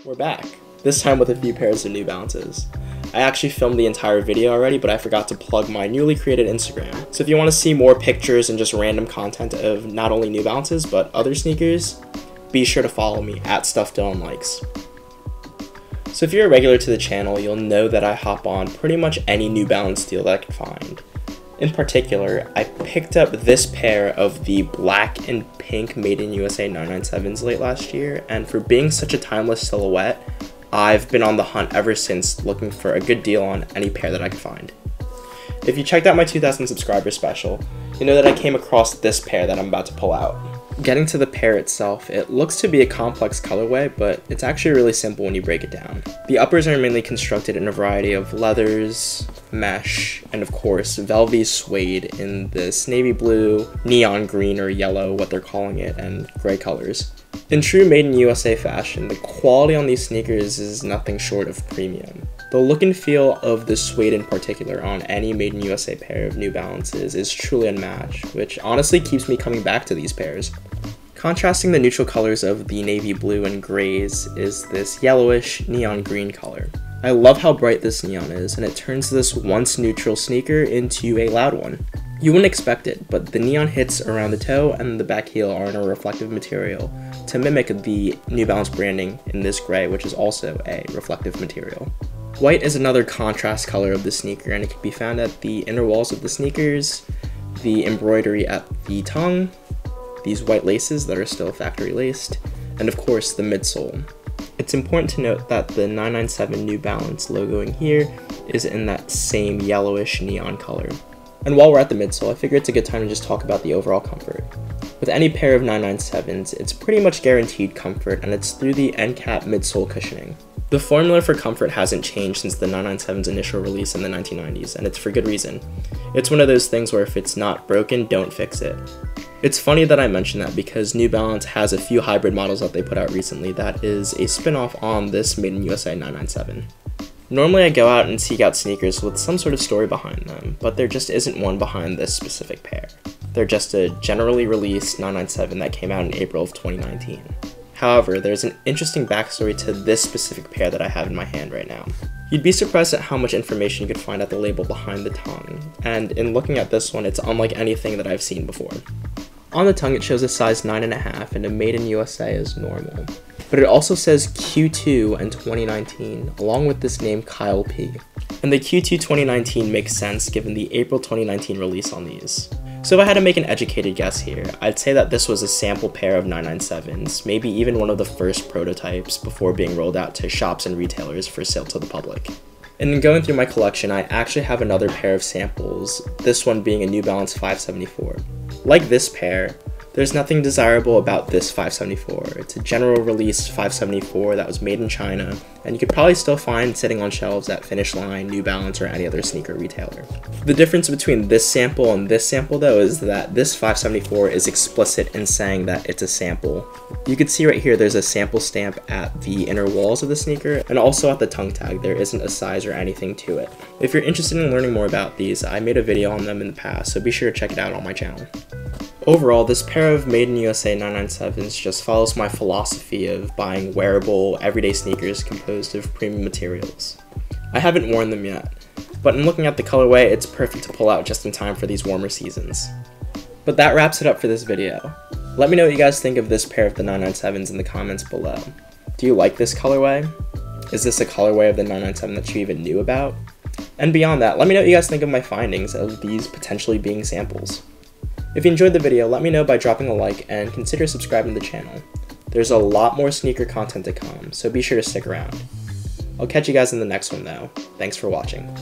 We're back, this time with a few pairs of New Balances. I actually filmed the entire video already, but I forgot to plug my newly created Instagram. So if you want to see more pictures and just random content of not only New Balances, but other sneakers, be sure to follow me at StuffDylanLikes. So if you're a regular to the channel, you'll know that I hop on pretty much any New Balance deal that I can find. In particular, I picked up this pair of the black and pink Made in USA 997s late last year, and for being such a timeless silhouette, I've been on the hunt ever since looking for a good deal on any pair that I could find. If you checked out my 2,000 subscriber special, you know that I came across this pair that I'm about to pull out. Getting to the pair itself, it looks to be a complex colorway, but it's actually really simple when you break it down. The uppers are mainly constructed in a variety of leathers, mesh, and of course velvety suede in this navy blue, neon green or yellow, what they're calling it, and gray colors. In true Made in USA fashion, the quality on these sneakers is nothing short of premium. The look and feel of the suede in particular on any Made in USA pair of New Balances is truly unmatched, which honestly keeps me coming back to these pairs. Contrasting the neutral colors of the navy blue and grays is this yellowish neon green color. I love how bright this neon is, and it turns this once neutral sneaker into a loud one. You wouldn't expect it, but the neon hits around the toe and the back heel are in a reflective material to mimic the New Balance branding in this gray, which is also a reflective material. White is another contrast color of the sneaker, and it can be found at the inner walls of the sneakers, the embroidery at the tongue, these white laces that are still factory laced, and of course the midsole. It's important to note that the 997 New Balance logoing here is in that same yellowish neon color. And while we're at the midsole, I figure it's a good time to just talk about the overall comfort. With any pair of 997s, it's pretty much guaranteed comfort, and it's through the end cap midsole cushioning. The formula for comfort hasn't changed since the 997's initial release in the 1990s, and it's for good reason. It's one of those things where if it's not broken, don't fix it. It's funny that I mention that because New Balance has a few hybrid models that they put out recently that is a spin-off on this Made in USA 997. Normally I go out and seek out sneakers with some sort of story behind them, but there just isn't one behind this specific pair. They're just a generally released 997 that came out in April of 2019. However, there's an interesting backstory to this specific pair that I have in my hand right now. You'd be surprised at how much information you could find at the label behind the tongue, and in looking at this one, it's unlike anything that I've seen before. On the tongue, it shows a size 9.5 and a Made in USA is normal. But it also says Q2 and 2019, along with this name Kyle P. And the Q2 2019 makes sense given the April 2019 release on these. So if I had to make an educated guess here, I'd say that this was a sample pair of 997s, maybe even one of the first prototypes before being rolled out to shops and retailers for sale to the public. And in going through my collection, I actually have another pair of samples, this one being a New Balance 574. Like this pair, there's nothing desirable about this 574. It's a general release 574 that was made in China, and you could probably still find sitting on shelves at Finish Line, New Balance, or any other sneaker retailer. The difference between this sample and this sample though is that this 574 is explicit in saying that it's a sample. You can see right here there's a sample stamp at the inner walls of the sneaker, and also at the tongue tag there isn't a size or anything to it. If you're interested in learning more about these, I made a video on them in the past, so be sure to check it out on my channel. Overall, this pair of Made in USA 997s just follows my philosophy of buying wearable, everyday sneakers composed of premium materials. I haven't worn them yet, but in looking at the colorway, it's perfect to pull out just in time for these warmer seasons. But that wraps it up for this video. Let me know what you guys think of this pair of the 997s in the comments below. Do you like this colorway? Is this a colorway of the 997 that you even knew about? And beyond that, let me know what you guys think of my findings of these potentially being samples. If you enjoyed the video, let me know by dropping a like and consider subscribing to the channel. There's a lot more sneaker content to come, so be sure to stick around. I'll catch you guys in the next one though. Thanks for watching.